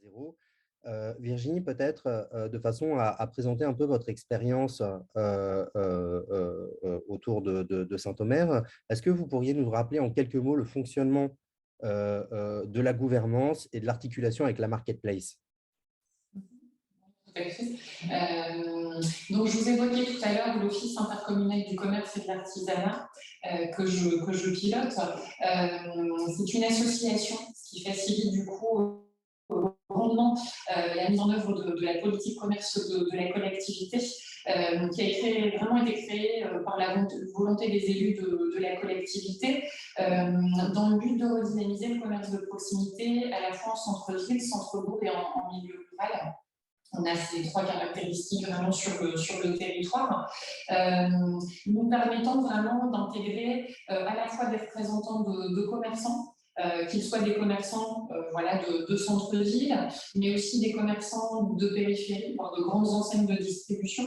zéro. Virginie, peut-être de façon à présenter un peu votre expérience autour de Saint-Omer, est-ce que vous pourriez nous rappeler en quelques mots le fonctionnement de la gouvernance et de l'articulation avec la marketplace? Tout à fait. Donc, je vous évoquais tout à l'heure l'Office intercommunal du commerce et de l'artisanat que je pilote. C'est une association qui facilite du coup grandement la mise en œuvre de la politique commerce de la collectivité, qui vraiment été créée par la volonté des élus de la collectivité, dans le but de redynamiser le commerce de proximité à la fois en centre-ville, centre-bourg et en milieu rural. On a ces trois caractéristiques vraiment sur le territoire, nous permettant vraiment d'intégrer à la fois des représentants de commerçants, qu'ils soient des commerçants voilà, de centre-ville, mais aussi des commerçants de périphérie, voire de grandes enseignes de distribution,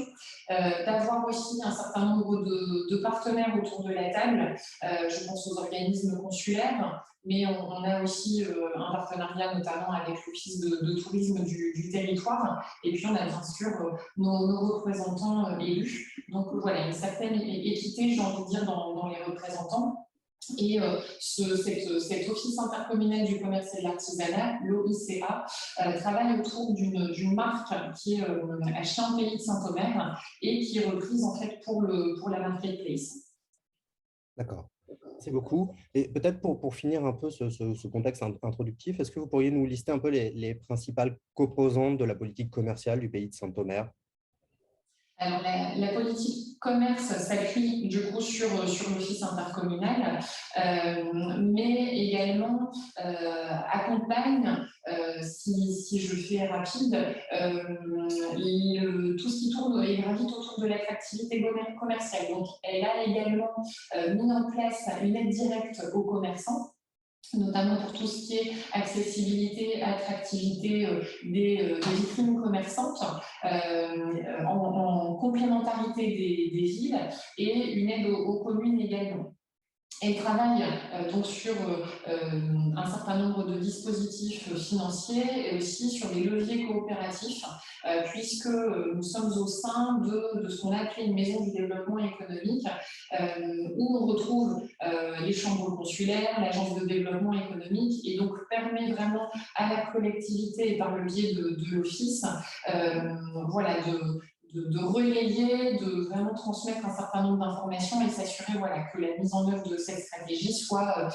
d'avoir aussi un certain nombre de partenaires autour de la table. Je pense aux organismes consulaires, mais on a aussi un partenariat notamment avec l'Office de tourisme du territoire. Et puis, on a bien sûr nos représentants élus. Donc, voilà, une certaine équité, j'ai envie de dire, dans les représentants. Et cet office intercommunal du commerce et de l'artisanat, l'OICA, travaille autour d'une marque qui est à Chien-Pays de Saint-Omer et qui est reprise en fait pour la marketplace. D'accord. Merci beaucoup. Et peut-être pour finir un peu ce contexte introductif, est-ce que vous pourriez nous lister un peu les principales composantes de la politique commerciale du pays de Saint-Omer? Alors, la politique commerce s'appuie du coup sur l'office intercommunal, mais également accompagne, si je fais rapide, tout ce qui tourne et gravite autour de l'attractivité commerciale. Donc, elle a également mis en place une aide directe aux commerçants, notamment pour tout ce qui est accessibilité, attractivité des vitrines commerçantes, en complémentarité des villes, et une aide aux communes également. Elle travaille donc sur un certain nombre de dispositifs financiers et aussi sur des leviers coopératifs, puisque nous sommes au sein de ce qu'on a appelé une maison du développement économique, où on retrouve les chambres consulaires, l'agence de développement économique, et donc permet vraiment à la collectivité, et par le biais de l'office, voilà, de relayer, de vraiment transmettre un certain nombre d'informations et s'assurer voilà, que la mise en œuvre de cette stratégie soit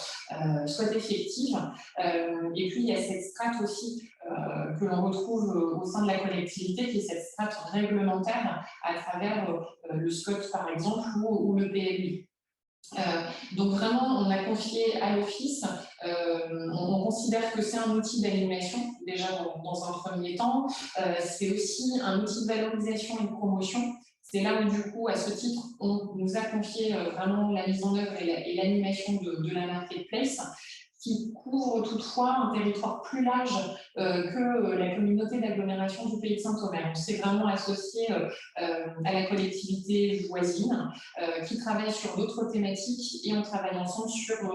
effective. Et puis, il y a cette strate aussi que l'on retrouve au sein de la collectivité, qui est cette strate réglementaire à travers le SCOT, par exemple, ou le PLU. Donc vraiment, on a confié à l'Office, on considère que c'est un outil d'animation, déjà dans un premier temps. C'est aussi un outil de valorisation et de promotion. C'est là où, du coup, à ce titre, on nous a confié vraiment la mise en œuvre et l'animation de la marketplace, qui couvre toutefois un territoire plus large que la communauté d'agglomération du pays de Saint-Omer. On s'est vraiment associé à la collectivité voisine, qui travaille sur d'autres thématiques, et on travaille ensemble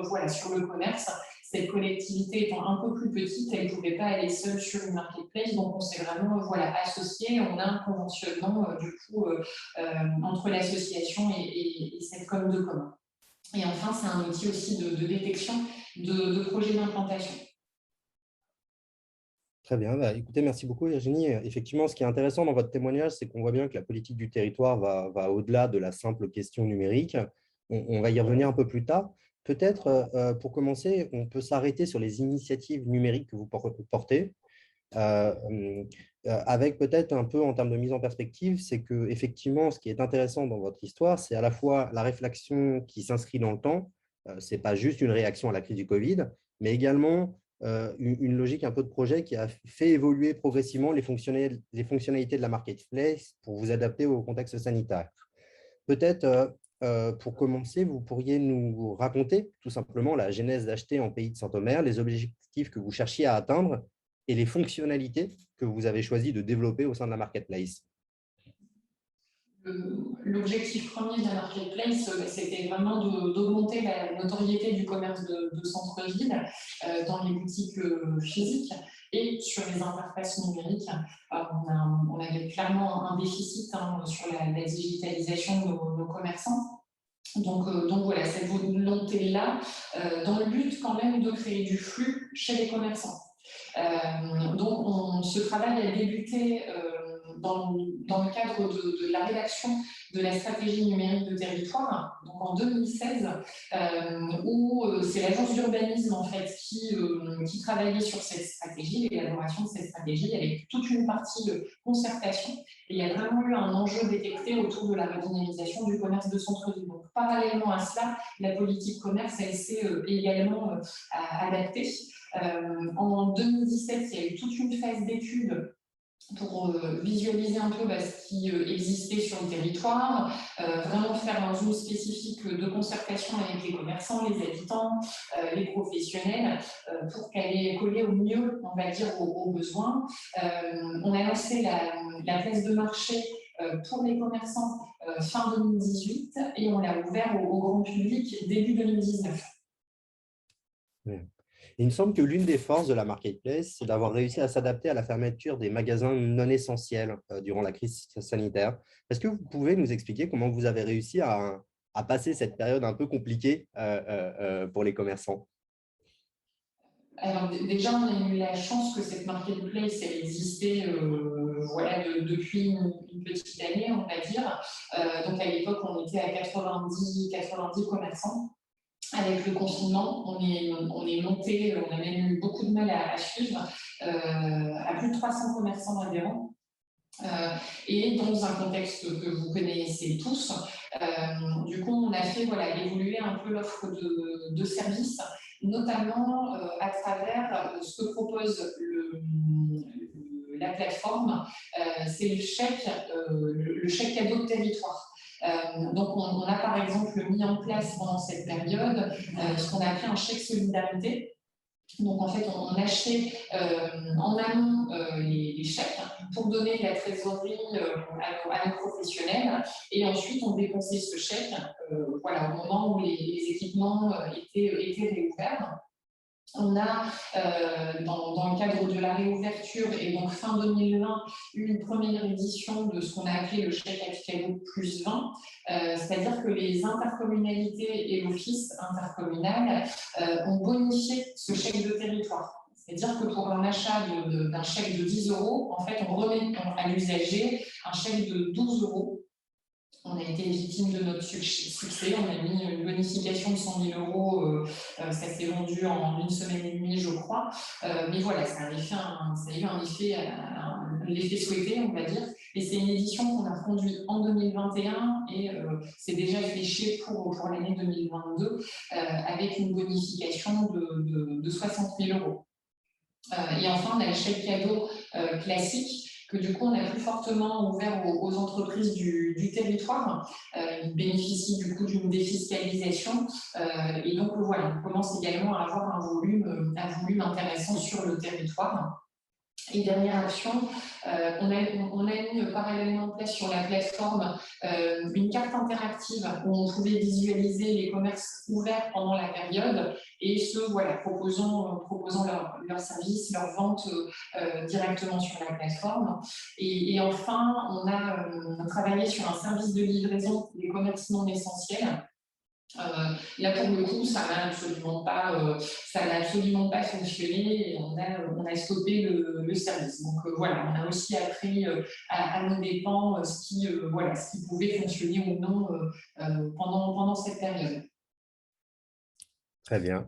voilà, sur le commerce. Cette collectivité étant un peu plus petite, elle ne pouvait pas aller seule sur une marketplace, donc on s'est vraiment voilà, associé. On a un conventionnement du coup entre l'association et cette com de commun. Et enfin, c'est un outil aussi de détection de projets d'implantation. Très bien. Bah, écoutez, merci beaucoup, Virginie. Effectivement, ce qui est intéressant dans votre témoignage, c'est qu'on voit bien que la politique du territoire va au-delà de la simple question numérique. On va y revenir un peu plus tard. Peut-être, pour commencer, on peut s'arrêter sur les initiatives numériques que vous portez, avec peut-être un peu en termes de mise en perspective, c'est que effectivement, ce qui est intéressant dans votre histoire, c'est à la fois la réflexion qui s'inscrit dans le temps, ce n'est pas juste une réaction à la crise du Covid, mais également une logique un peu de projet qui a fait évoluer progressivement les fonctionnalités de la marketplace pour vous adapter au contexte sanitaire. Peut-être, pour commencer, vous pourriez nous raconter tout simplement la genèse d'Acheter en Pays de Saint-Omer, les objectifs que vous cherchiez à atteindre et les fonctionnalités que vous avez choisi de développer au sein de la marketplace. L'objectif premier de la marketplace, c'était vraiment d'augmenter la notoriété du commerce de centre-ville dans les boutiques physiques. et sur les interfaces numériques. On avait clairement un déficit sur la digitalisation de nos commerçants. Donc voilà, cette volonté-là, dans le but quand même de créer du flux chez les commerçants. Donc ce travail a débuté dans le cadre de la rédaction de la stratégie numérique de territoire, donc en 2016, où c'est l'agence d'urbanisme en fait qui travaillait sur cette stratégie, l'élaboration de cette stratégie, avec toute une partie de concertation. Et il y a vraiment eu un enjeu détecté autour de la redynamisation du commerce de centre-ville. Donc parallèlement à cela, la politique commerce, elle s'est également adaptée. En 2017, il y a eu toute une phase d'études pour visualiser un peu ce qui existait sur le territoire, vraiment faire un zoom spécifique de concertation avec les commerçants, les habitants, les professionnels, pour qu'elle coller au mieux, on va dire, aux besoins. On a lancé la place de marché pour les commerçants fin 2018 et on l'a ouvert au grand public début 2019. Il me semble que l'une des forces de la marketplace, c'est d'avoir réussi à s'adapter à la fermeture des magasins non essentiels durant la crise sanitaire. Est-ce que vous pouvez nous expliquer comment vous avez réussi à passer cette période un peu compliquée pour les commerçants? Alors déjà, on a eu la chance que cette marketplace elle existait depuis une petite année, on va dire. Donc à l'époque, on était à 90 commerçants. Avec le confinement, on est monté, on a même eu beaucoup de mal à suivre, à plus de 300 commerçants adhérents. Et dans un contexte que vous connaissez tous, du coup, on a fait évoluer un peu l'offre de services, notamment à travers ce que propose la plateforme, c'est le chèque cadeau de territoire. Donc, on a par exemple mis en place pendant cette période ce qu'on a appelé un chèque solidarité. Donc, en fait, on achetait en amont les chèques pour donner la trésorerie à nos professionnels et ensuite on dépensait ce chèque au moment où les équipements étaient réouverts. On a, dans le cadre de la réouverture et donc fin 2020, eu une première édition de ce qu'on a appelé le chèque à cadeau plus 20, c'est-à-dire que les intercommunalités et l'office intercommunal ont bonifié ce chèque de territoire. C'est-à-dire que pour un achat d'un chèque de 10 €, en fait, on remet à l'usager un chèque de 12 €. On a été victime de notre succès, on a mis une bonification de 100 000 €, ça s'est vendu en une semaine et demie, je crois. Mais voilà, ça a eu l'effet souhaité, on va dire. Et c'est une édition qu'on a conduite en 2021 et c'est déjà fléché pour l'année 2022 avec une bonification de 60 000 €. Et enfin, on a le chèque cadeau classique que du coup, on a plus fortement ouvert aux entreprises du territoire. Ils bénéficient du coup d'une défiscalisation. Et donc, voilà, on commence également à avoir un volume intéressant sur le territoire. Et dernière action, on a mis parallèlement en place sur la plateforme une carte interactive où on pouvait visualiser les commerces ouverts pendant la période et proposant leurs services, leurs ventes directement sur la plateforme. Et enfin, on a travaillé sur un service de livraison des commerces non essentiels. Là, pour le coup, ça n'a absolument pas fonctionné et on a stoppé le service. Donc voilà, on a aussi appris à nos dépens ce qui pouvait fonctionner ou non pendant cette période. Très bien.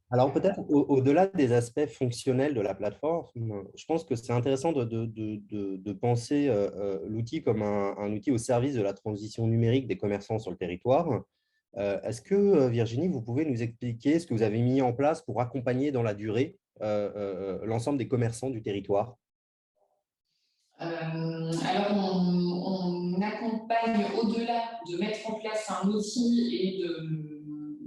Alors peut-être au-delà des aspects fonctionnels de la plateforme, je pense que c'est intéressant de penser l'outil comme un outil au service de la transition numérique des commerçants sur le territoire. Est-ce que, Virginie, vous pouvez nous expliquer ce que vous avez mis en place pour accompagner dans la durée l'ensemble des commerçants du territoire? Alors, on accompagne au-delà de mettre en place un outil et de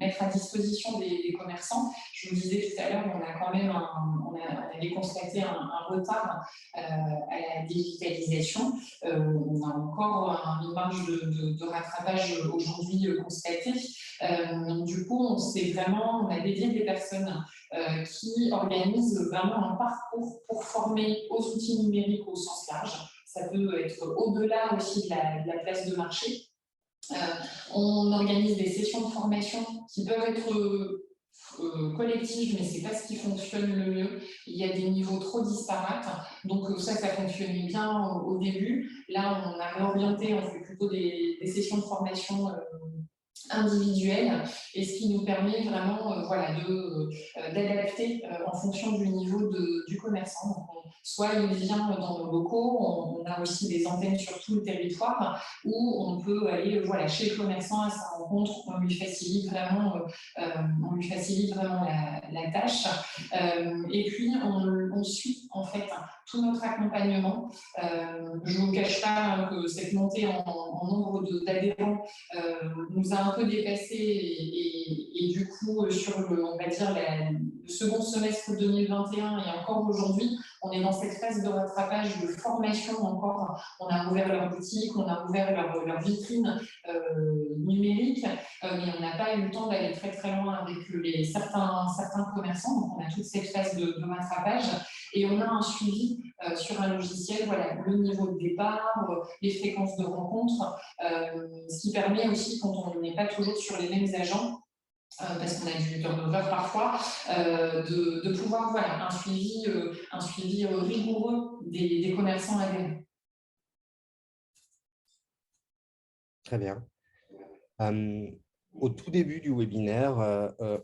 mettre à disposition des commerçants. Je vous disais tout à l'heure, on a quand même on avait constaté un retard à la digitalisation. On a encore une marge de rattrapage aujourd'hui constatée. Du coup, on a dédié des personnes qui organisent vraiment un parcours pour former aux outils numériques au sens large. Ça peut être au-delà aussi de la place de marché. On organise des sessions de formation qui peuvent être collectives, mais ce n'est pas ce qui fonctionne le mieux. Il y a des niveaux trop disparates. Donc ça fonctionnait bien au début. Là, on a réorienté, on fait plutôt des sessions de formation individuelle, et ce qui nous permet vraiment d'adapter en fonction du niveau du commerçant. Donc, soit il vient dans nos locaux, on a aussi des antennes sur tout le territoire, où on peut aller chez le commerçant à sa rencontre, on lui facilite vraiment la tâche. Et puis on suit en fait tout notre accompagnement. Je ne vous cache pas que cette montée en nombre d'adhérents nous a un peu dépassé, et du coup sur on va dire le second semestre 2021 et encore aujourd'hui, on est dans cette phase de rattrapage, de formation encore. On a ouvert leur boutique, on a ouvert leur vitrine numérique, mais on n'a pas eu le temps d'aller très très loin avec certains commerçants. Donc on a toute cette phase de rattrapage, et on a un suivi sur un logiciel, le niveau de départ, les fréquences de rencontres, ce qui permet aussi, quand on n'est pas toujours sur les mêmes agents, parce qu'on a du turnover parfois, de pouvoir un suivi rigoureux des commerçants adhérents. Très bien. Au tout début du webinaire,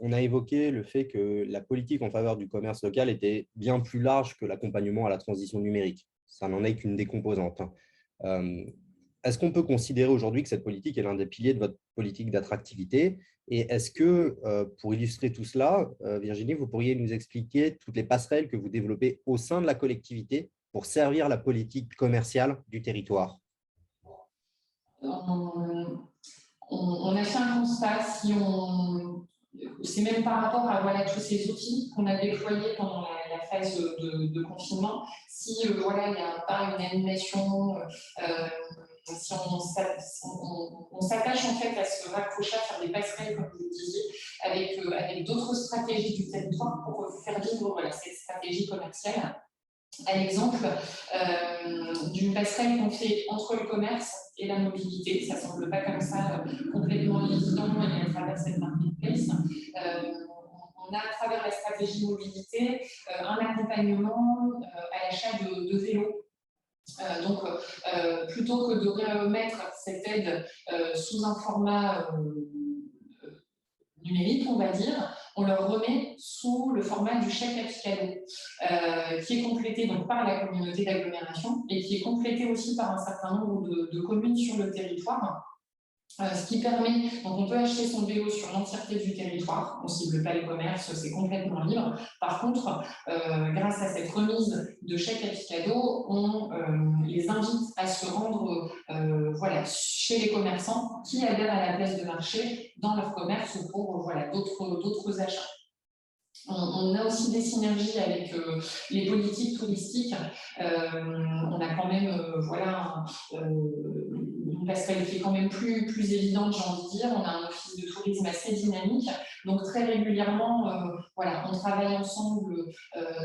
on a évoqué le fait que la politique en faveur du commerce local était bien plus large que l'accompagnement à la transition numérique. Ça n'en est qu'une des composantes. Est-ce qu'on peut considérer aujourd'hui que cette politique est l'un des piliers de votre politique d'attractivité? Et est-ce que, pour illustrer tout cela, Virginie, vous pourriez nous expliquer toutes les passerelles que vous développez au sein de la collectivité pour servir la politique commerciale du territoire? On a fait un constat, c'est même par rapport à tous ces outils qu'on a déployés pendant la phase de confinement. Si il n'y a pas une animation, si on s'attache en fait à se raccrocher, à faire des passerelles, comme vous le disiez, avec d'autres stratégies du territoire pour faire vivre cette stratégie commerciale. À l'exemple d'une passerelle qu'on fait entre le commerce et la mobilité. Ça ne semble pas comme ça complètement évident et à travers cette marketplace. On a à travers la stratégie mobilité un accompagnement à l'achat de vélos. Donc, plutôt que de remettre cette aide sous un format numérique, on va dire, on leur remet sous le format du chèque cadeau, qui est complété donc par la communauté d'agglomération et qui est complété aussi par un certain nombre de communes sur le territoire. Ce qui permet, donc on peut acheter son vélo sur l'entièreté du territoire, on ne cible pas les commerces, c'est complètement libre. Par contre, grâce à cette remise de chèque cadeau, on les invite à se rendre chez les commerçants qui adhèrent à la place de marché dans leur commerce pour d'autres achats. On a aussi des synergies avec les politiques touristiques. On a quand même une passerelle qui est quand même plus évidente, j'ai envie de dire. On a un office de tourisme assez dynamique. Donc très régulièrement, on travaille ensemble,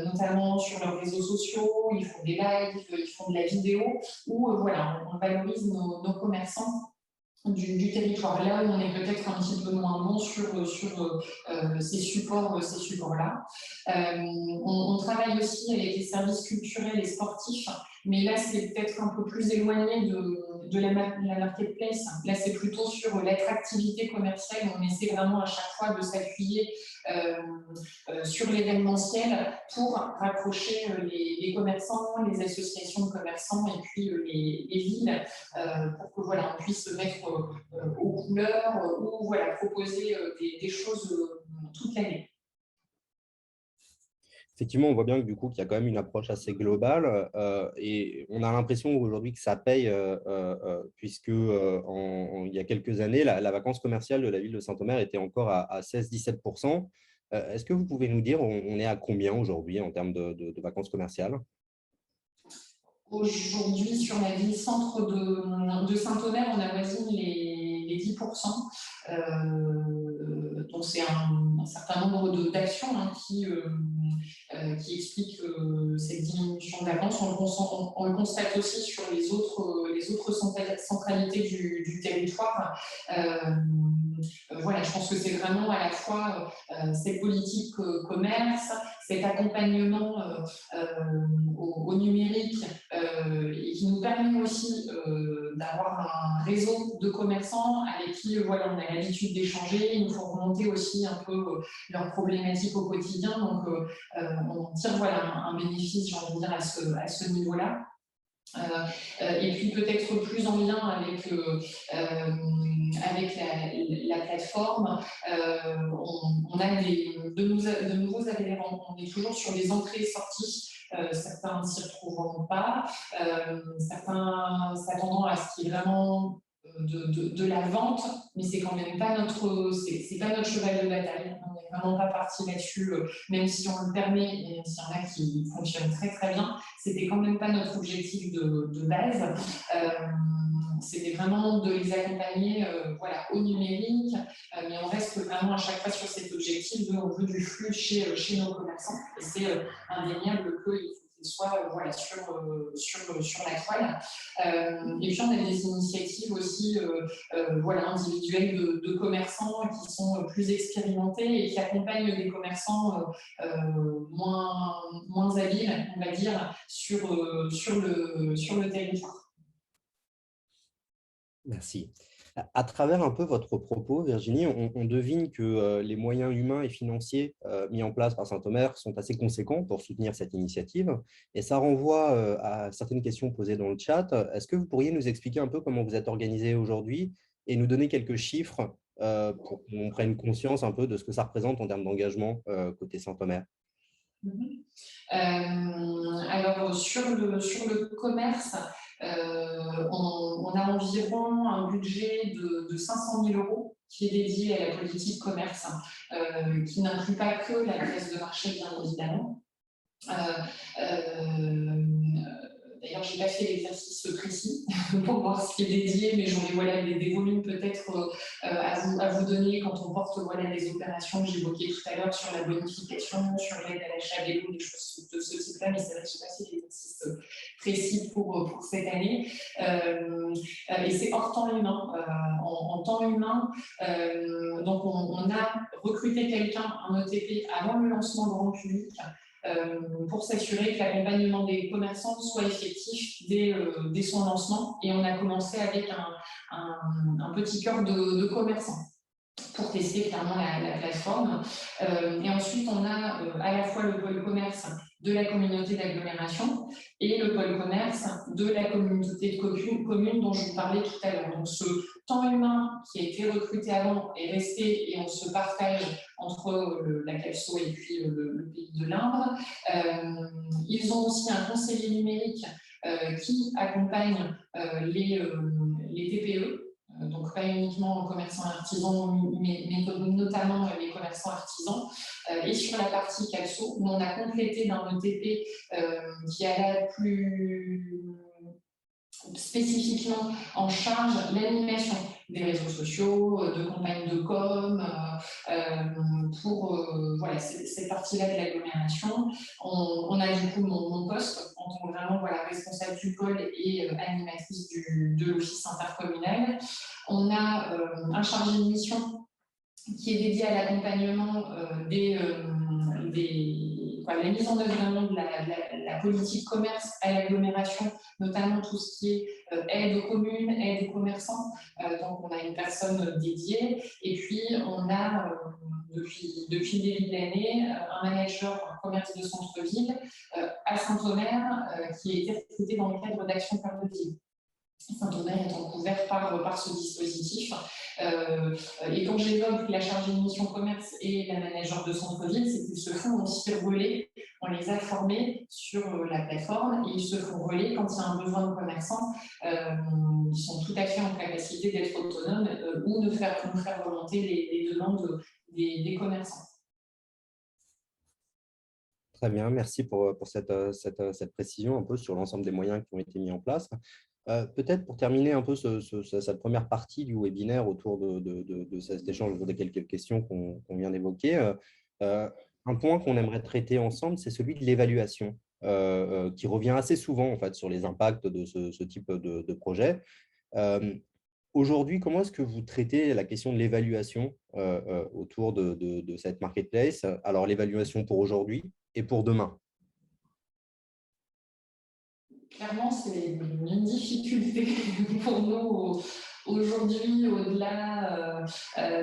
notamment sur leurs réseaux sociaux. Ils font des lives, ils font de la vidéo, où on valorise nos commerçants du territoire, là où on est peut-être un petit peu moins bon sur ces supports-là. On travaille aussi avec les services culturels et sportifs, mais là, c'est peut-être un peu plus éloigné de la marketplace. Là, c'est plutôt sur l'attractivité commerciale. On essaie vraiment à chaque fois de s'appuyer sur l'événementiel pour rapprocher les commerçants, les associations de commerçants et puis les villes pour que on puisse se mettre aux couleurs ou proposer des choses toute l'année. Effectivement, on voit bien que du coup, qu'il y a quand même une approche assez globale et on a l'impression aujourd'hui que ça paye puisque il y a quelques années, la vacance commerciale de la ville de Saint-Omer était encore à 16-17%. Est-ce que vous pouvez nous dire, on est à combien aujourd'hui en termes de vacances commerciales? Aujourd'hui, sur la ville-centre de Saint-Omer, on avoisine les 10%. Donc, c'est un certain nombre d'actions qui expliquent cette diminution de vacances. On le constate aussi sur les autres centralités du territoire. Voilà, je pense que c'est vraiment à la fois cette politique commerce, cet accompagnement au numérique et qui nous permet aussi d'avoir un réseau de commerçants avec qui voilà, on a l'habitude d'échanger. Il nous faut remonter aussi un peu leurs problématiques au quotidien. Donc, on tire voilà, un bénéfice, j'ai envie de dire, à ce niveau-là. Et puis peut-être plus en lien avec la plateforme, on a de nouveaux adhérents. On est toujours sur les entrées et sorties. Certains ne s'y retrouveront pas. Certains s'attendant à ce qui est vraiment de la vente, mais c'est quand même pas c'est pas notre cheval de bataille. On n'est vraiment pas parti là-dessus, même si on le permet, et même s'il y en a qui fonctionnent très très bien. C'était quand même pas notre objectif de base. C'était vraiment de les accompagner voilà, au numérique, mais on reste vraiment à chaque fois sur cet objectif on veut du flux chez nos commerçants. Et c'est indéniable qu'il faut qu'ils soient voilà, sur la toile. Et puis on a des initiatives aussi voilà, individuelles de commerçants qui sont plus expérimentés et qui accompagnent des commerçants moins habiles, on va dire, sur le territoire. Merci. À travers un peu votre propos, Virginie, on devine que les moyens humains et financiers mis en place par Saint-Omer sont assez conséquents pour soutenir cette initiative. Et ça renvoie à certaines questions posées dans le chat. Est-ce que vous pourriez nous expliquer un peu comment vous êtes organisé aujourd'hui et nous donner quelques chiffres pour qu'on prenne conscience un peu de ce que ça représente en termes d'engagement côté Saint-Omer? Alors, sur le commerce, on a environ un budget de 500 000 € qui est dédié à la politique commerce, qui n'inclut pas que la place de marché, bien évidemment. D'ailleurs, je n'ai pas fait l'exercice précis pour voir ce qui est dédié, mais j'aurais voilà, des volumes peut-être à vous donner quand on porte voilà, les opérations que j'évoquais tout à l'heure sur la bonification, sur l'aide à l'achat vélo, des choses de ce type-là, mais c'est vrai que je n'ai pas fait l'exercice précis pour cette année. Et c'est hors temps humain. En temps humain, donc on a recruté quelqu'un, un ETP, avant le lancement grand public, pour s'assurer que l'accompagnement des commerçants soit effectif dès son lancement. Et on a commencé avec un petit cœur de commerçants pour tester clairement la plateforme. Et ensuite, on a à la fois le pôle commerce de la communauté d'agglomération et le pôle commerce de la communauté de communes dont je vous parlais tout à l'heure. Donc, ce temps humain qui a été recruté avant est resté et on se partage entre la CAPSO et puis le pays de l'Indre. Ils ont aussi un conseiller numérique qui accompagne les TPE, donc pas uniquement commerçants artisans, mais notamment les commerçants artisans. Et sur la partie CAPSO, où on a complété d'un ETP qui a l'air plus spécifiquement en charge l'animation des réseaux sociaux, de campagnes de com, pour voilà, cette partie-là de l'agglomération. On a du coup mon poste en tant que vraiment voilà, responsable du pôle et animatrice de l'office intercommunal. On a un chargé de mission qui est dédié à l'accompagnement la mise en œuvre vraiment de la politique commerce à l'agglomération, notamment tout ce qui est aide aux communes, aide aux commerçants. Donc, on a une personne dédiée. Et puis, on a, depuis le début de l'année, un manager en commerce de centre-ville à Saint-Omer qui a été recruté dans le cadre d'Action Cœur de Ville. Saint-Omer étant couvert par ce dispositif. Et quand j'évoque la chargée de mission commerce et la manager de centre-ville, c'est qu'ils se font aussi relais. On les a formés sur la plateforme et ils se font relais quand il y a un besoin de commerçants. Ils sont tout à fait en capacité d'être autonomes ou de faire remonter les demandes des commerçants. Très bien, merci pour cette précision un peu sur l'ensemble des moyens qui ont été mis en place. Peut-être pour terminer un peu cette première partie du webinaire autour de cet échange, autour des quelques questions qu'on vient d'évoquer, un point qu'on aimerait traiter ensemble, c'est celui de l'évaluation, qui revient assez souvent en fait, sur les impacts de ce type de projet. Aujourd'hui, comment est-ce que vous traitez la question de l'évaluation autour de cette marketplace? Alors, l'évaluation pour aujourd'hui et pour demain. Clairement, c'est une difficulté pour nous aujourd'hui, au-delà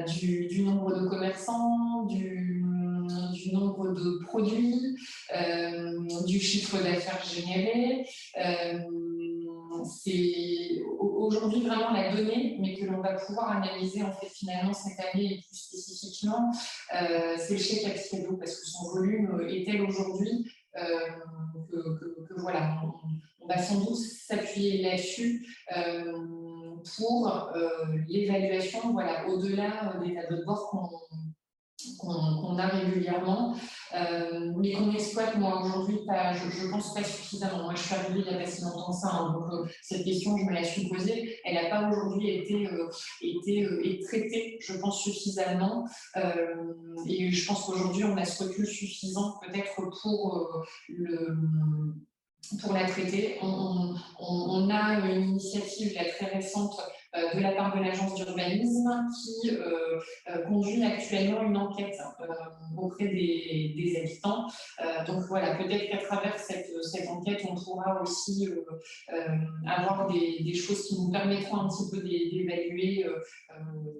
du nombre de commerçants, du nombre de produits, du chiffre d'affaires généré. C'est aujourd'hui vraiment la donnée, mais que l'on va pouvoir analyser en fait finalement cette année et plus spécifiquement, c'est le chèque Axedo parce que son volume est tel aujourd'hui que voilà, on va sans doute s'appuyer là-dessus pour l'évaluation, voilà, au-delà des tableaux de bord qu'on a régulièrement, mais qu'on exploite, moi, aujourd'hui, je pense pas suffisamment. Moi, je suis arrivée il y a pas si longtemps que ça, hein, donc cette question, je me la suis posée. Elle n'a pas aujourd'hui été traitée, je pense, suffisamment. Et je pense qu'aujourd'hui, on a ce recul suffisant, peut-être, pour la traiter. On a une initiative là, très récente de la part de l'agence d'urbanisme qui conduit actuellement une enquête auprès des habitants. Donc voilà, peut-être qu'à travers cette enquête, on pourra aussi avoir des choses qui nous permettront un petit peu d'évaluer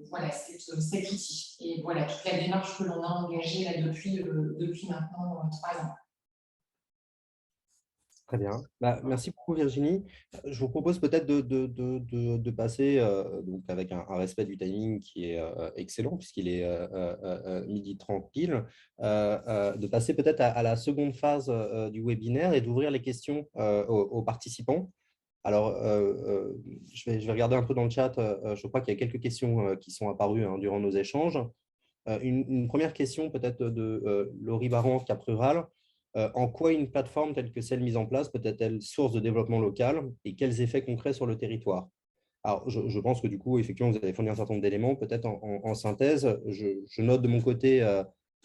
voilà, cet outil. Et voilà, toute la démarche que l'on a engagée là, depuis maintenant 3 ans. Très bien. Merci beaucoup, Virginie. Je vous propose peut-être de passer, donc avec un respect du timing qui est excellent, puisqu'il est 12h30 pile, de passer peut-être à la seconde phase du webinaire et d'ouvrir les questions aux participants. Alors, je vais regarder un peu dans le chat. Je crois qu'il y a quelques questions qui sont apparues durant nos échanges. Une première question peut-être de Laurie Baran, Cap Rural. En quoi une plateforme telle que celle mise en place peut-être-elle source de développement local et quels effets concrets sur le territoire? Alors, je pense que du coup, effectivement, vous avez fourni un certain nombre d'éléments. Peut-être en synthèse, je note de mon côté,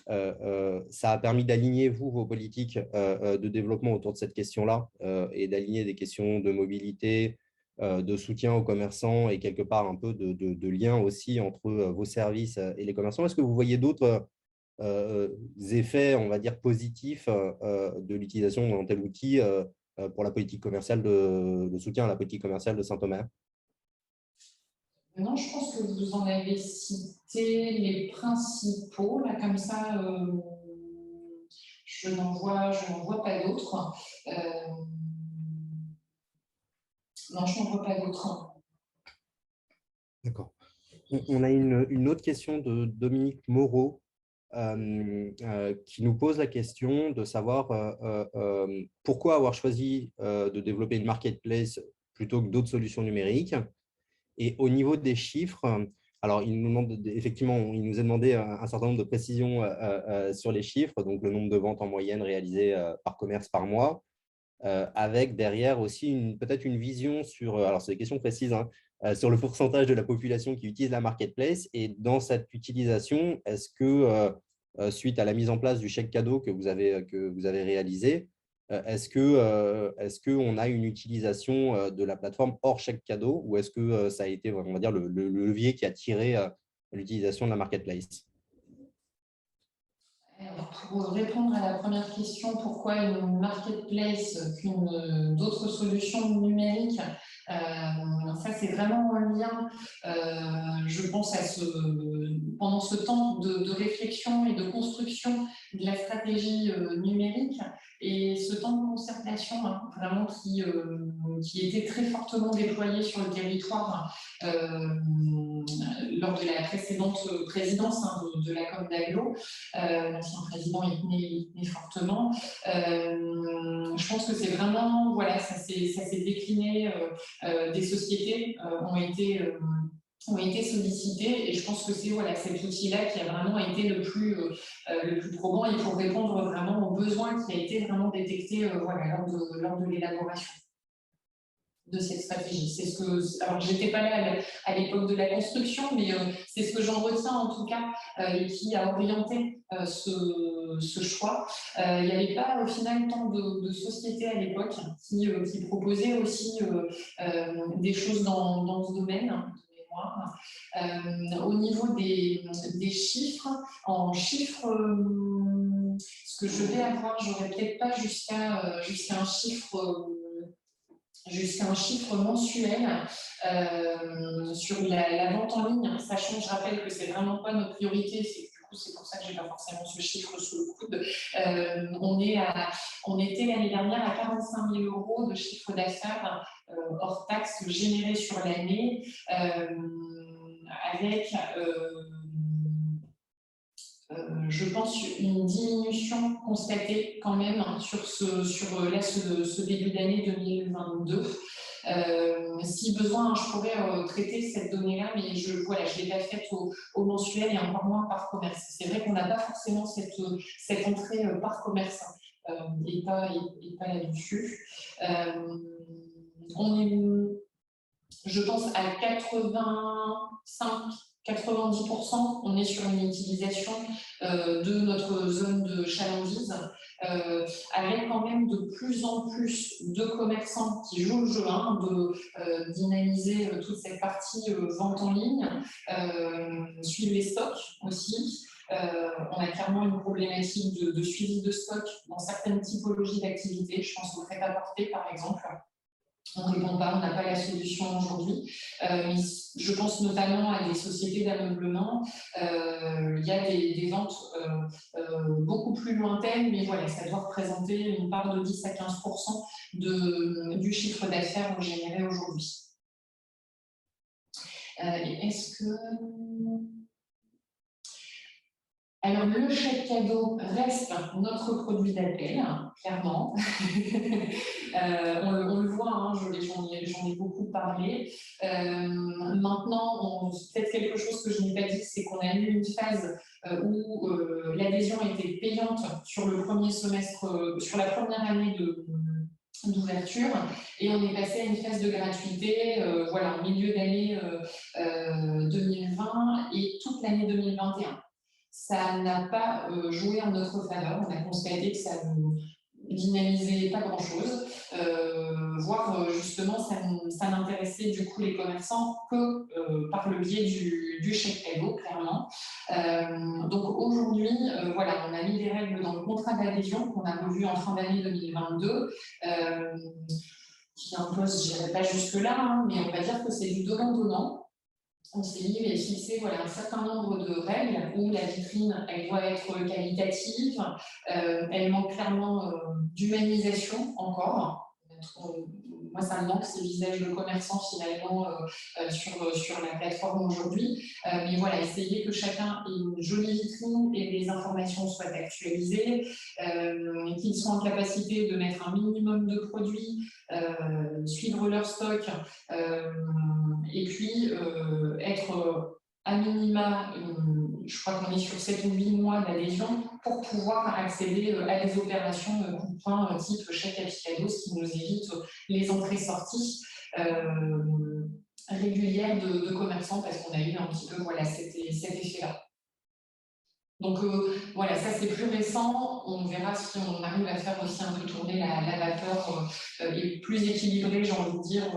ça a permis d'aligner, vous, vos politiques de développement autour de cette question-là et d'aligner des questions de mobilité, de soutien aux commerçants et quelque part un peu de lien aussi entre vos services et les commerçants. Est-ce que vous voyez d'autres effets, on va dire, positifs de l'utilisation d'un tel outil pour la politique commerciale de soutien à la politique commerciale de Saint-Omer? Non, je pense que vous en avez cité les principaux. Là, comme ça, je n'en vois pas d'autres. Non, je n'en vois pas d'autres. D'accord. On a une autre question de Dominique Moreau qui nous pose la question de savoir pourquoi avoir choisi de développer une marketplace plutôt que d'autres solutions numériques. Et au niveau des chiffres, alors il nous demande, effectivement, il nous a demandé un certain nombre de précisions sur les chiffres, donc le nombre de ventes en moyenne réalisées par commerce par mois, avec derrière aussi peut-être une vision sur, alors c'est des questions précises, sur le pourcentage de la population qui utilise la marketplace. Et dans cette utilisation, est-ce que, suite à la mise en place du chèque cadeau que vous avez réalisé, est-ce qu'on a une utilisation de la plateforme hors chèque cadeau ou est-ce que ça a été, on va dire, le levier qui a tiré l'utilisation de la marketplace? Alors, pour répondre à la première question, pourquoi une marketplace qu'une d'autres solutions numériques, ça c'est vraiment un lien, je pense, pendant ce temps de réflexion et de construction de la stratégie numérique. Et ce temps de concertation, hein, vraiment qui était très fortement déployé sur le territoire lors de la précédente présidence hein, de la COP d'Aglo, l'ancien président y tenait fortement. Je pense que c'est vraiment, voilà, ça s'est décliné, des sociétés ont été sollicités et je pense que c'est voilà, cet outil-là qui a vraiment été le plus probant et pour répondre vraiment aux besoins qui a été vraiment détecté voilà, lors de l'élaboration de cette stratégie. C'est ce que, alors j'étais pas là à l'époque de la construction, mais c'est ce que j'en retiens en tout cas et qui a orienté ce choix. Il n'y avait pas au final tant de sociétés à l'époque qui proposaient aussi des choses dans ce domaine. Au niveau des chiffres, en chiffres, ce que je vais avoir, j'aurais peut-être pas jusqu'à un chiffre mensuel sur la vente en ligne, sachant, je rappelle que c'est vraiment pas notre priorité, c'est pour ça que j'ai pas forcément ce chiffre sous le coude. On était l'année dernière à 45 000 € de chiffre d'affaires hors taxes générés sur l'année, avec je pense une diminution constatée quand même sur ce début d'année 2022. Si besoin, je pourrais traiter cette donnée-là, mais je ne l'ai pas faite au mensuel et encore moins par commerce. C'est vrai qu'on n'a pas forcément cette entrée par commerce et pas là-dessus. On est, je pense, à 90%, on est sur une utilisation de notre zone de chalandise, avec quand même de plus en plus de commerçants qui jouent le jeu, hein, de dynamiser toute cette partie vente en ligne, suivre les stocks aussi. On a clairement une problématique de suivi de stock dans certaines typologies d'activités, je pense au prêt-à-porter par exemple. On ne répond pas, on n'a pas la solution aujourd'hui. Je pense notamment à des sociétés d'ameublement. Il y a des ventes beaucoup plus lointaines, mais voilà, ça doit représenter une part de 10 à 15% du chiffre d'affaires généré aujourd'hui. Est-ce que... Alors, le chèque cadeau reste notre produit d'appel, clairement. On le voit, hein, j'en ai beaucoup parlé. Maintenant, peut-être quelque chose que je n'ai pas dit, c'est qu'on a eu une phase où l'adhésion était payante sur le premier semestre, sur la première année d'ouverture, et on est passé à une phase de gratuité voilà, en milieu d'année 2020 et toute l'année 2021. Ça n'a pas joué en notre faveur. On a constaté que ça ne dynamisait pas grand-chose, voire justement ça n'intéressait du coup les commerçants que par le biais du chèque cadeau, clairement. Donc aujourd'hui, voilà, on a mis des règles dans le contrat d'adhésion qu'on a revu en fin d'année 2022, qui impose, je n'irai pas jusque-là, hein, mais on va dire que c'est du donnant-donnant. On s'est mis et fixé voilà, un certain nombre de règles où la vitrine elle doit être qualitative, elle manque clairement d'humanisation encore. Moi, ça me manque ces visages de commerçants finalement sur la plateforme aujourd'hui. Mais voilà, essayer que chacun ait une jolie vitrine et les informations soient actualisées, qu'ils soient en capacité de mettre un minimum de produits, suivre leur stock et puis être à minima, je crois qu'on est sur 7 ou 8 mois d'adhésion pour pouvoir accéder à des opérations coup de poing type chèque Apicado, ce qui nous évite les entrées-sorties régulières de commerçants parce qu'on a eu un petit peu voilà, cet effet-là. Donc voilà, ça c'est plus récent. On verra si on arrive à faire aussi un peu tourner la vapeur et plus équilibré, j'ai envie de dire,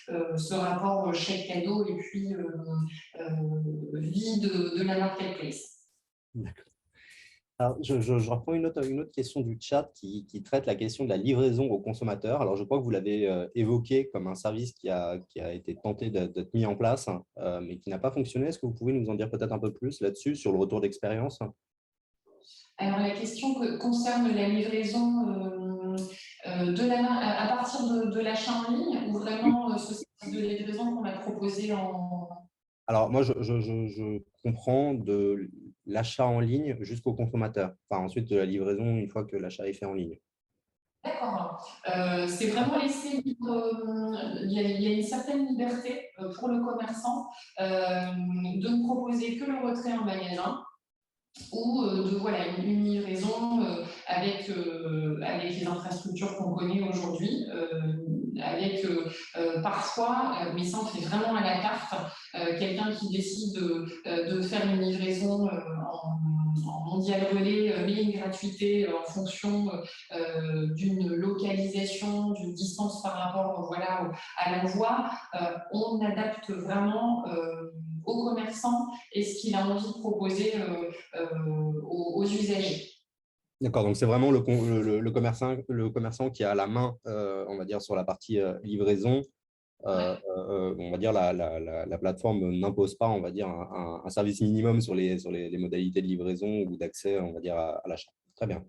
ce rapport chèque cadeau et puis vie de la marketplace. D'accord. Alors, je reprends une autre question du chat qui traite la question de la livraison aux consommateurs. Alors, je crois que vous l'avez évoqué comme un service qui a été tenté d'être mis en place, mais qui n'a pas fonctionné. Est-ce que vous pouvez nous en dire peut-être un peu plus là-dessus, sur le retour d'expérience? Alors, la question concerne la livraison à partir de l'achat en ligne ou vraiment ce service de livraison qu'on a proposé en… Alors, moi, je comprends de l'achat en ligne jusqu'au consommateur. Enfin, ensuite, de la livraison une fois que l'achat est fait en ligne. D'accord. C'est vraiment laissé libre. Il y a une certaine liberté pour le commerçant de ne proposer que le retrait en magasin ou de voilà, une livraison avec les infrastructures qu'on connaît aujourd'hui, avec parfois, mais ça on fait vraiment à la carte, quelqu'un qui décide de faire une livraison en mondial relais, mais une gratuité en fonction d'une localisation, d'une distance par rapport voilà, à l'envoi. On adapte vraiment au commerçant et ce qu'il a envie de proposer aux usagers. D'accord, donc c'est vraiment le commerçant qui a la main, on va dire, sur la partie livraison. On va dire la plateforme n'impose pas, on va dire, un service minimum sur les modalités de livraison ou d'accès, on va dire, à l'achat. Très bien.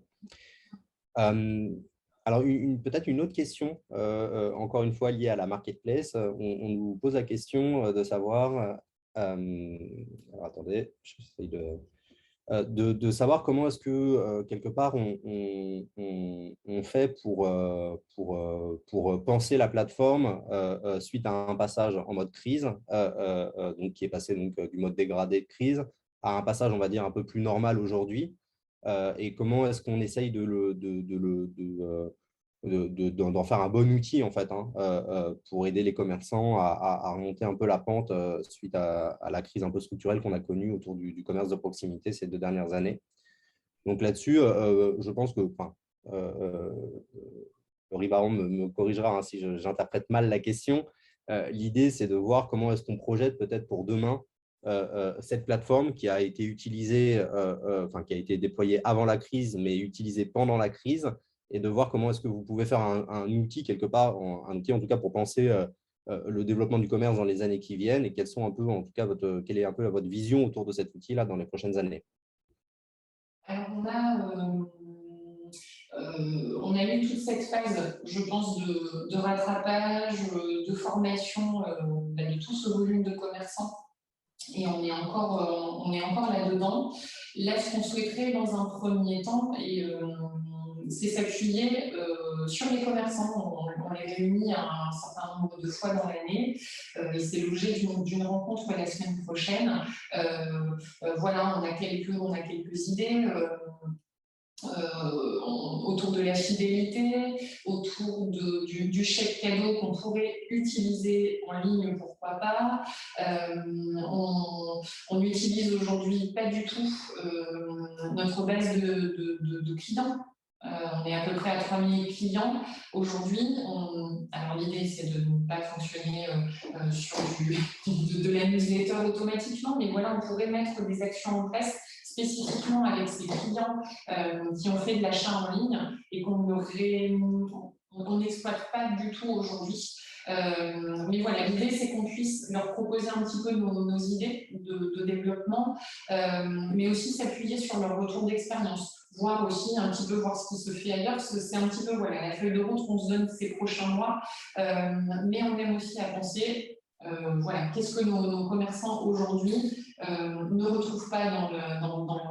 Alors, peut-être une autre question, encore une fois liée à la marketplace. On nous pose la question de savoir, alors attendez, j'essaie de savoir comment est-ce que, quelque part, on fait pour penser la plateforme suite à un passage en mode crise, donc, qui est passé donc, du mode dégradé de crise à un passage, on va dire, un peu plus normal aujourd'hui. Et comment est-ce qu'on essaye d'en faire un bon outil en fait, hein, pour aider les commerçants à remonter un peu la pente suite à la crise un peu structurelle qu'on a connue autour du commerce de proximité ces 2 dernières années. Donc là-dessus, je pense que Laurie Baron me corrigera hein, si j'interprète mal la question. L'idée, c'est de voir comment est-ce qu'on projette peut-être pour demain cette plateforme qui a été utilisée, enfin qui a été déployée avant la crise, mais utilisée pendant la crise, et de voir comment est-ce que vous pouvez faire un outil quelque part, un outil en tout cas pour penser le développement du commerce dans les années qui viennent, et quelles sont un peu, en tout cas, quelle est un peu votre vision autour de cet outil-là dans les prochaines années. Alors, on a eu toute cette phase, je pense, de rattrapage, de formation de tout ce volume de commerçants. Et on est encore là-dedans. Là, ce qu'on souhaiterait dans un premier temps, c'est s'appuyer sur les commerçants. On les réunit un certain nombre de fois dans l'année. Et c'est l'objet d'une rencontre la semaine prochaine. Voilà, on a quelques idées. Autour de la fidélité, autour du chèque cadeau qu'on pourrait utiliser en ligne, pourquoi pas. On n'utilise aujourd'hui pas du tout notre base de clients. On est à peu près à 3000 clients aujourd'hui. Alors l'idée, c'est de ne pas fonctionner sur de la newsletter automatiquement, mais voilà, on pourrait mettre des actions en place spécifiquement avec ces clients qui ont fait de l'achat en ligne et qu'on n'exploite pas du tout aujourd'hui. Mais voilà, l'idée, c'est qu'on puisse leur proposer un petit peu nos idées de développement, mais aussi s'appuyer sur leur retour d'expérience, voir aussi un petit peu voir ce qui se fait ailleurs, parce que c'est un petit peu voilà, la feuille de route qu'on se donne ces prochains mois, mais on aime aussi à penser voilà, qu'est-ce que nos commerçants aujourd'hui ne retrouvent pas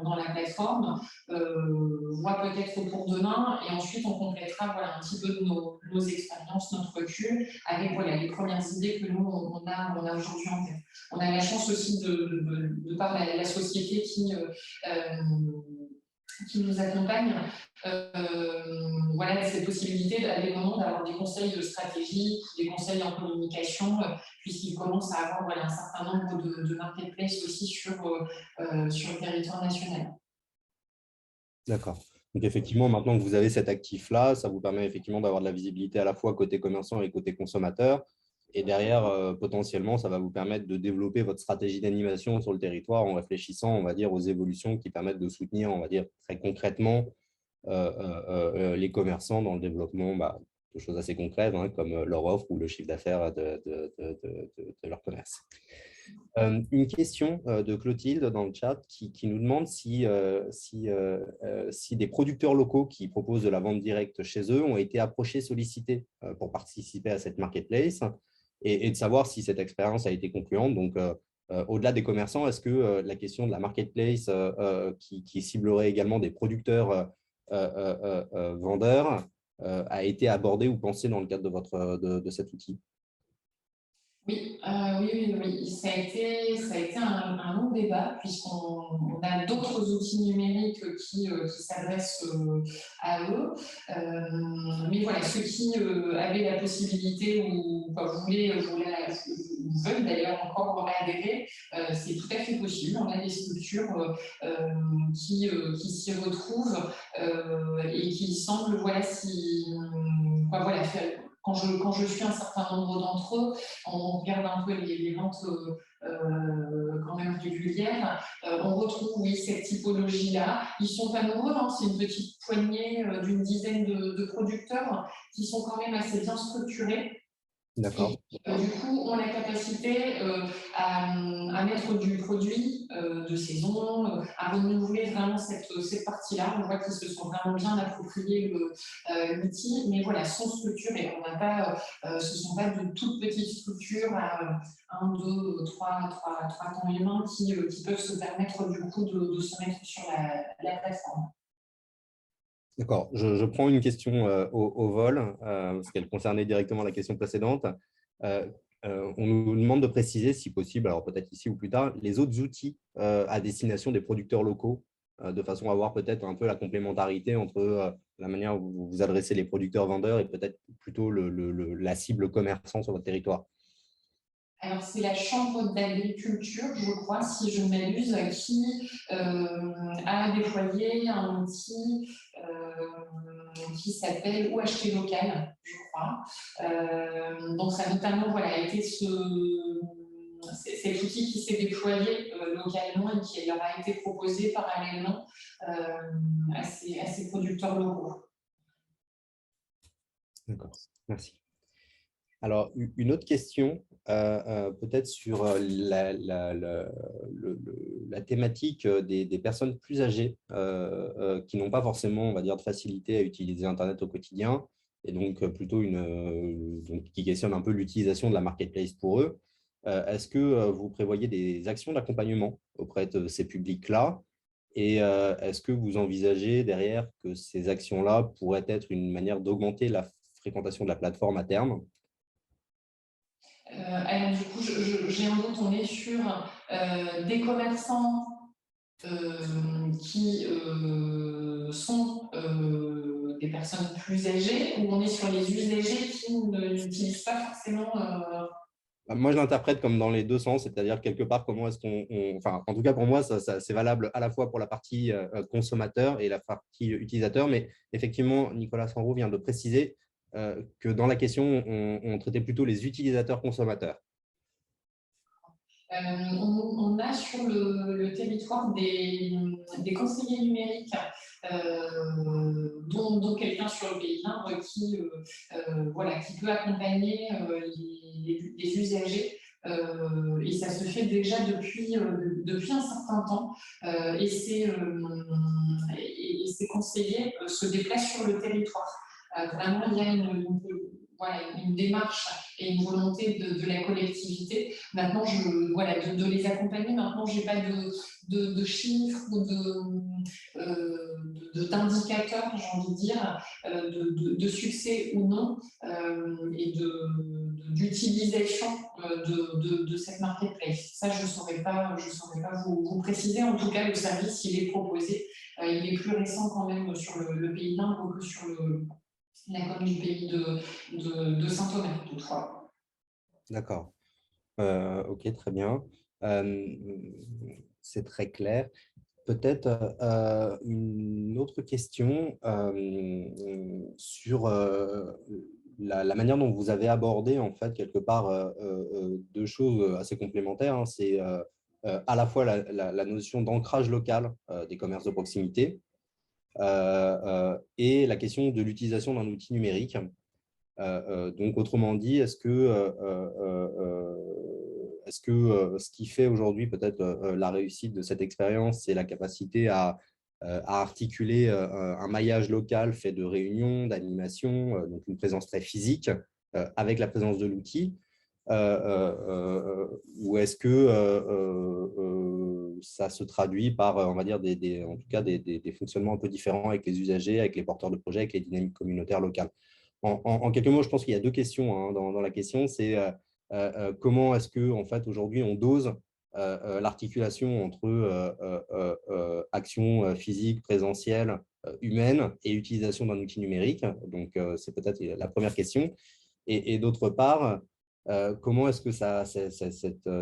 dans la plateforme, voient peut-être pour demain, et ensuite on complétera voilà, un petit peu de nos expériences, notre recul, avec voilà, les premières idées que nous on a aujourd'hui en tête. On a la chance aussi de par la société qui nous accompagne, voilà, cette possibilité à des moments d'avoir des conseils de stratégie, des conseils en communication, puisqu'ils commencent à avoir voilà, un certain nombre de marketplaces aussi sur le territoire national. D'accord. Donc, effectivement, maintenant que vous avez cet actif-là, ça vous permet effectivement d'avoir de la visibilité à la fois côté commerçant et côté consommateur. Et derrière, potentiellement, ça va vous permettre de développer votre stratégie d'animation sur le territoire en réfléchissant, on va dire, aux évolutions qui permettent de soutenir, on va dire, très concrètement les commerçants dans le développement de choses assez concrètes, hein, comme leur offre ou le chiffre d'affaires de leur commerce. Une question de Clotilde dans le chat qui nous demande si des producteurs locaux qui proposent de la vente directe chez eux ont été approchés, sollicités pour participer à cette marketplace et de savoir si cette expérience a été concluante. Donc, au-delà des commerçants, est-ce que la question de la marketplace qui ciblerait également des producteurs vendeurs a été abordée ou pensée dans le cadre de cet outil? Oui, oui. Ça a été un long débat puisqu'on a d'autres outils numériques qui s'adressent à eux. Mais voilà, ceux qui avaient la possibilité ou veulent d'ailleurs encore adhérer, c'est tout à fait possible. On a des structures qui s'y retrouvent et qui semblent, quand je suis un certain nombre d'entre eux, on regarde un peu les ventes quand même régulières, on retrouve, oui, cette typologie-là. Ils sont pas nombreux, hein, c'est une petite poignée d'une dizaine de producteurs qui sont quand même assez bien structurés. D'accord. Du coup, ont la capacité à mettre du produit de saison, à renouveler vraiment cette partie-là. On voit qu'ils se sont vraiment bien appropriés l'outil, mais voilà, sont structurés. Ce ne sont pas de toutes petites structures à 1, 2, 3 temps humains qui peuvent se permettre du coup de se mettre sur la plateforme. D'accord. Je prends une question au vol, parce qu'elle concernait directement la question précédente. Euh, on nous demande de préciser, si possible, alors peut-être ici ou plus tard, les autres outils à destination des producteurs locaux, de façon à avoir peut-être un peu la complémentarité entre la manière où vous adressez les producteurs-vendeurs et peut-être plutôt la cible commerçant sur votre territoire. Alors, c'est la Chambre d'agriculture, je crois, si je ne m'abuse, qui a déployé un outil qui s'appelle Ou acheter local, je crois. Donc, ça notamment voilà, été cet outil qui s'est déployé localement et qui leur a été proposé parallèlement à ces producteurs locaux. D'accord, merci. Alors, une autre question, peut-être sur la thématique des personnes plus âgées qui n'ont pas forcément, on va dire, de facilité à utiliser Internet au quotidien et donc plutôt donc, qui questionne un peu l'utilisation de la marketplace pour eux. Est-ce que vous prévoyez des actions d'accompagnement auprès de ces publics-là? Et est-ce que vous envisagez derrière que ces actions-là pourraient être une manière d'augmenter la fréquentation de la plateforme à terme? Alors du coup, j'ai un doute, on est sur des commerçants qui sont des personnes plus âgées ou on est sur les usagers qui n'utilisent pas forcément Moi, je l'interprète comme dans les deux sens, c'est-à-dire quelque part, comment est-ce enfin, en tout cas, pour moi, c'est valable à la fois pour la partie consommateur et la partie utilisateur, mais effectivement, Nicolas Sanro vient de préciser que dans la question, on traitait plutôt les utilisateurs consommateurs. on a sur le territoire des conseillers numériques, dont quelqu'un sur le Pays Libre qui peut accompagner les usagers. Et ça se fait déjà depuis un certain temps. Et ces conseillers se déplacent sur le territoire. Vraiment, il y a une démarche et une volonté de la collectivité. Maintenant, de les accompagner. Maintenant, je n'ai pas de chiffres ou d'indicateurs, j'ai envie de dire, de succès ou non, et d'utilisation de cette marketplace. Ça, je ne saurais pas vous préciser. En tout cas, le service, il est proposé. Il est plus récent quand même sur le Pays d'Inde que sur la commune du pays de Saint-Omer, toutefois. D'accord. Ok, très bien. C'est très clair. Peut-être une autre question sur la manière dont vous avez abordé en fait quelque part deux choses assez complémentaires, hein. C'est à la fois la notion d'ancrage local des commerces de proximité et la question de l'utilisation d'un outil numérique. Donc, autrement dit, est-ce que ce qui fait aujourd'hui peut-être la réussite de cette expérience, c'est la capacité à articuler un maillage local fait de réunions, d'animations, donc une présence très physique avec la présence de l'outil, ou est-ce que ça se traduit par, on va dire, en tout cas des fonctionnements un peu différents avec les usagers, avec les porteurs de projets, avec les dynamiques communautaires locales? En quelques mots, je pense qu'il y a deux questions hein, dans la question. C'est comment est-ce que, en fait, aujourd'hui, on dose l'articulation entre action physique, présentielle, humaine et utilisation d'un outil numérique. Donc, c'est peut-être la première question. Et d'autre part, comment est-ce que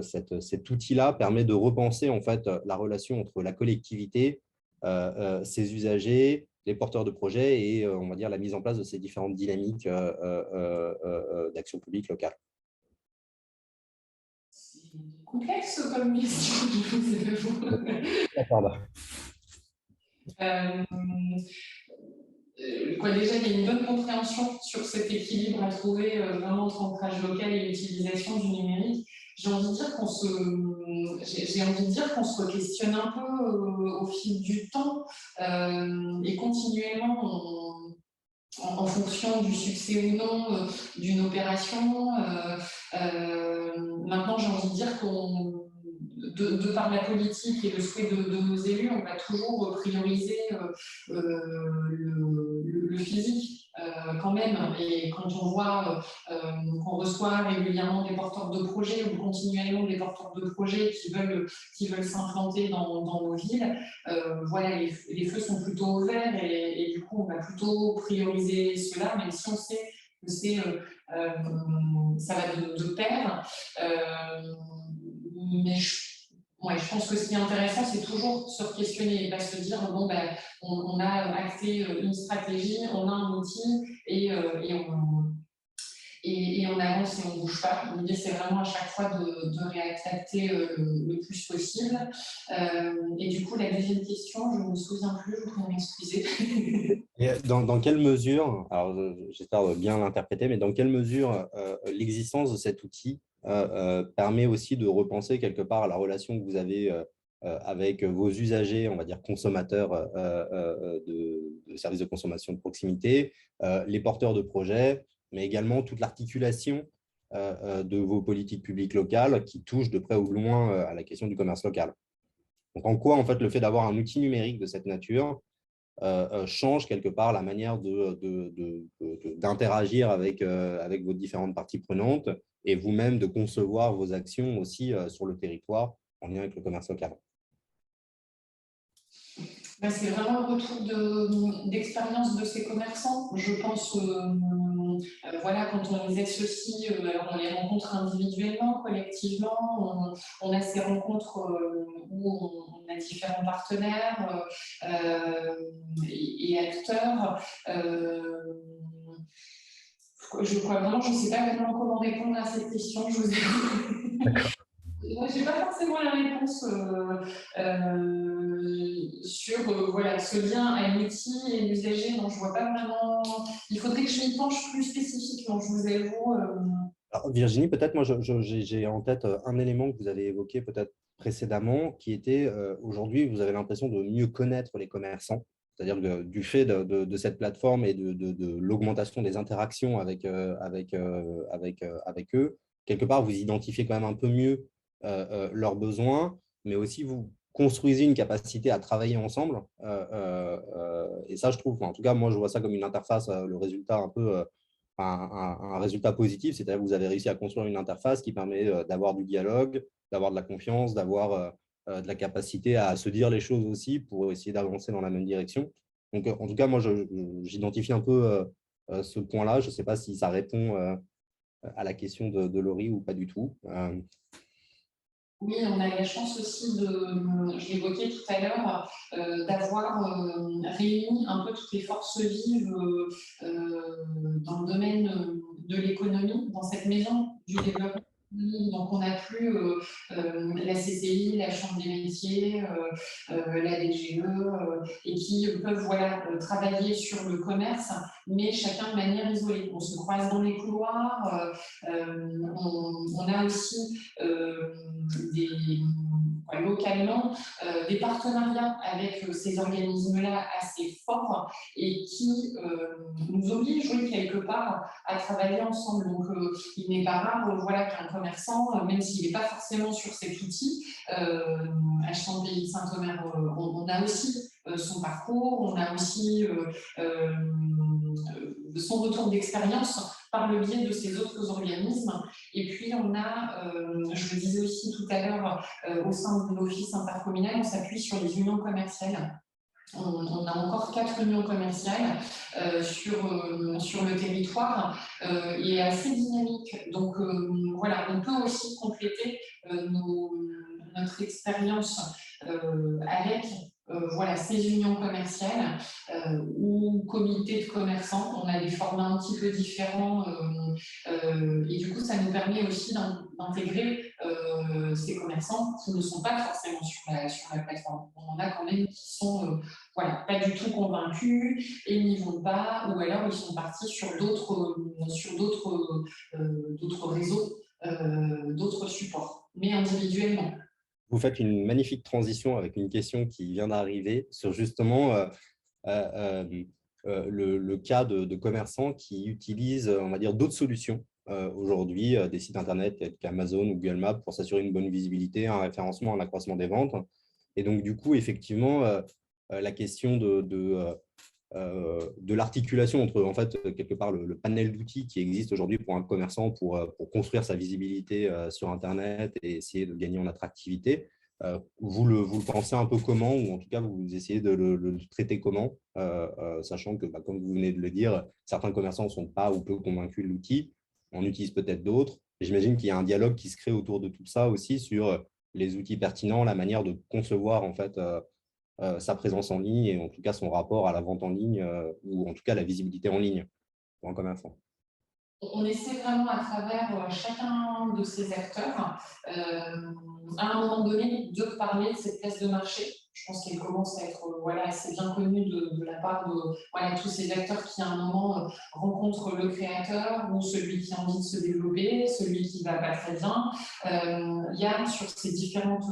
cet outil-là permet de repenser en fait, la relation entre la collectivité, ses usagers, les porteurs de projets et on va dire la mise en place de ces différentes dynamiques d'action publique locale. C'est complexe comme question, je vous avoue. D'accord. Déjà, il y a une bonne compréhension sur cet équilibre à trouver vraiment entre ancrage local et l'utilisation du numérique. J'ai envie de dire qu'on se questionne un peu au fil du temps et continuellement en fonction du succès ou non d'une opération. Maintenant, j'ai envie de dire de par la politique et le souhait de nos élus, on va toujours prioriser le physique quand même. Et quand on voit qu'on reçoit régulièrement des porteurs de projets ou continuellement des porteurs de projets qui veulent s'implanter dans nos villes, voilà, les feux sont plutôt au vert et du coup, on va plutôt prioriser cela, même si on sait que ça va de pair. Mais je pense que ce qui est intéressant, c'est toujours se questionner et pas se dire bon, ben, on a acté une stratégie, on a un outil et on avance et on ne bouge pas. L'idée, c'est vraiment à chaque fois de réadapter le plus possible. Et du coup, la deuxième question, je ne me souviens plus, je voudrais m'excuser. Et dans quelle mesure, alors j'espère bien l'interpréter, mais dans quelle mesure l'existence de cet outil permet aussi de repenser quelque part la relation que vous avez avec vos usagers, on va dire consommateurs de services de consommation de proximité, les porteurs de projets, mais également toute l'articulation de vos politiques publiques locales qui touchent de près ou de loin à la question du commerce local. Donc, en quoi, en fait, le fait d'avoir un outil numérique de cette nature change quelque part la manière d'interagir avec vos différentes parties prenantes et vous-même de concevoir vos actions aussi sur le territoire en lien avec le commerce local? C'est vraiment le retour d'expérience de ces commerçants. Je pense, voilà, quand on les associe, alors on les rencontre individuellement, collectivement, on a ces rencontres où on a différents partenaires et acteurs. Je ne sais pas vraiment comment répondre à cette question, je vous avoue. Moi, je n'ai pas forcément la réponse sur voilà, ce lien à l'outil et l'usager. Non, je ne vois pas vraiment. Il faudrait que je m'y penche plus spécifiquement, je vous avoue. Alors, Virginie, peut-être, moi, j'ai en tête un élément que vous avez évoqué peut-être précédemment, qui était aujourd'hui, vous avez l'impression de mieux connaître les commerçants. C'est-à-dire que du fait de cette plateforme et de l'augmentation des interactions avec eux, quelque part, vous identifiez quand même un peu mieux leurs besoins, mais aussi vous construisez une capacité à travailler ensemble. Et ça, je trouve, en tout cas, moi, je vois ça comme une interface, le résultat un peu, un résultat positif, c'est-à-dire que vous avez réussi à construire une interface qui permet d'avoir du dialogue, d'avoir de la confiance, d'avoir de la capacité à se dire les choses aussi pour essayer d'avancer dans la même direction. Donc, en tout cas, moi, j'identifie un peu ce point-là. Je ne sais pas si ça répond à la question de Laurie ou pas du tout. Oui, on a la chance aussi je l'évoquais tout à l'heure, d'avoir réuni un peu toutes les forces vives dans le domaine de l'économie, dans cette maison du développement. Donc, on n'a plus la CCI, la Chambre des métiers, la DGE, et qui peuvent voilà, travailler sur le commerce, mais chacun de manière isolée. On se croise dans les couloirs. On a aussi des, localement des partenariats avec ces organismes-là assez forts et qui nous obligent, oui, quelque part, à travailler ensemble. Donc, il n'est pas rare voilà, qu'un commerçant, même s'il n'est pas forcément sur cet outil, achetant Pays de Saint-Omer, on a aussi son parcours, on a aussi son retour d'expérience par le biais de ces autres organismes. Et puis, on a, je le disais aussi tout à l'heure, au sein de l'office intercommunal, on s'appuie sur les unions commerciales. On a encore 4 unions commerciales sur le territoire et assez dynamique. Donc voilà, on peut aussi compléter notre expérience avec voilà, ces unions commerciales ou comités de commerçants. On a des formats un petit peu différents et du coup, ça nous permet aussi d'intégrer ces commerçants qui ne sont pas forcément sur la plateforme. On en a quand même qui sont voilà, pas du tout convaincus et n'y vont pas, ou alors ils sont partis sur d'autres réseaux, d'autres supports, mais individuellement. Vous faites une magnifique transition avec une question qui vient d'arriver sur justement le cas de commerçants qui utilisent, on va dire, d'autres solutions aujourd'hui, des sites Internet tels qu'Amazon ou Google Maps pour s'assurer une bonne visibilité, un référencement, un accroissement des ventes. Et donc, du coup, effectivement, la question de l'articulation entre, en fait, quelque part, le panel d'outils qui existe aujourd'hui pour un commerçant pour construire sa visibilité sur Internet et essayer de gagner en attractivité. Vous le pensez un peu comment, ou en tout cas, vous essayez de le traiter comment, sachant que, comme vous venez de le dire, certains commerçants ne sont pas ou peu convaincus de l'outil, on utilise peut-être d'autres. J'imagine qu'il y a un dialogue qui se crée autour de tout ça aussi sur les outils pertinents, la manière de concevoir en fait, sa présence en ligne et en tout cas son rapport à la vente en ligne ou en tout cas la visibilité en ligne pour un commerçant. On essaie vraiment à travers chacun de ces acteurs, à un moment donné, de parler de cette place de marché. Je pense qu'elle commence à être voilà, assez bien connue de la part de voilà, tous ces acteurs qui, à un moment, rencontrent le créateur ou celui qui a envie de se développer, celui qui ne va pas très bien. Il y a sur ces différentes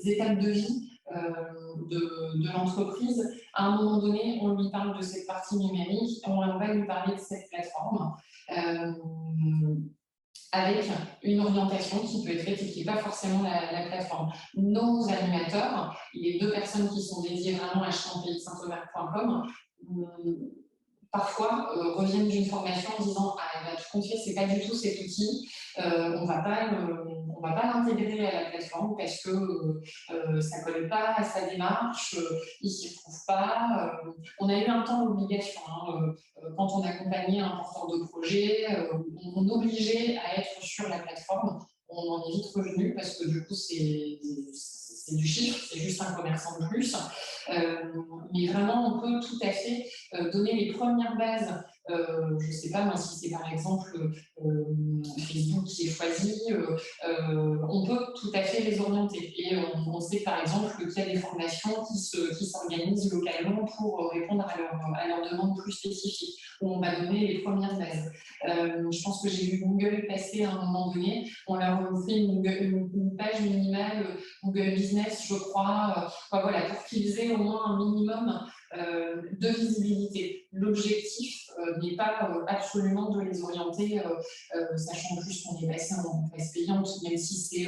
étapes de vie de l'entreprise, à un moment donné, on lui parle de cette partie numérique, on va lui parler de cette plateforme. Avec une orientation qui peut être faite et qui n'est pas forcément la plateforme. Nos animateurs, les 2 personnes qui sont dédiées vraiment à champaysaintomer.com, parfois reviennent d'une formation en disant ah, tout compte fait, c'est pas du tout cet outil, on va pas l'intégrer à la plateforme parce que ça colle pas à sa démarche, il s'y retrouve pas. On a eu un temps d'obligation quand on accompagnait un porteur de projet, on obligeait à être sur la plateforme. On en est vite revenu parce que du coup c'est du chiffre, c'est juste un commerçant de plus. Mais vraiment, on peut tout à fait donner les premières bases. Je ne sais pas moi, si c'est par exemple Facebook qui est choisi, on peut tout à fait les orienter. Et on sait par exemple qu'il y a des formations qui s'organisent localement pour répondre à leurs demandes plus spécifiques, où on va donner les premières bases. Je pense que j'ai vu Google passer à un moment donné, on leur fait une page minimale Google Business, je crois, voilà, pour qu'ils aient au moins un minimum de visibilité. L'objectif n'est pas absolument de les orienter, sachant en plus qu'on est passé en phase payante, même si c'est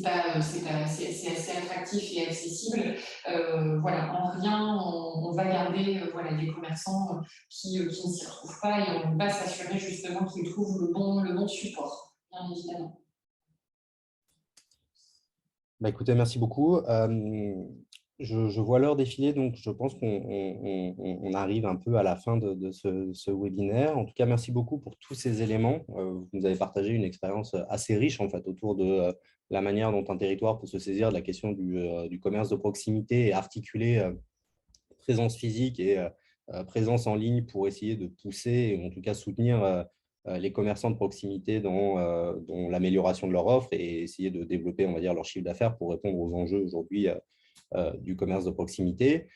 assez attractif et accessible. Voilà, en rien, on va garder voilà, des commerçants qui ne s'y retrouvent pas et on va s'assurer justement qu'ils trouvent le bon support, bien évidemment. Bah, écoutez, merci beaucoup. Je vois l'heure défiler, donc je pense qu'on arrive un peu à la fin de ce webinaire. En tout cas, merci beaucoup pour tous ces éléments. Vous nous avez partagé une expérience assez riche en fait, autour de la manière dont un territoire peut se saisir de la question du commerce de proximité et articuler présence physique et présence en ligne pour essayer de pousser et en tout cas soutenir les commerçants de proximité dans l'amélioration de leur offre et essayer de développer, on va dire, leur chiffre d'affaires pour répondre aux enjeux aujourd'hui du commerce de proximité.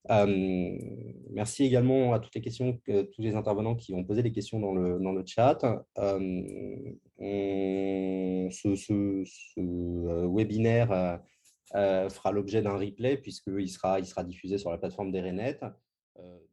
Merci également à toutes les questions, tous les intervenants qui ont posé des questions dans le chat. Ce webinaire fera l'objet d'un replay puisqu'il sera diffusé sur la plateforme d'Erenet.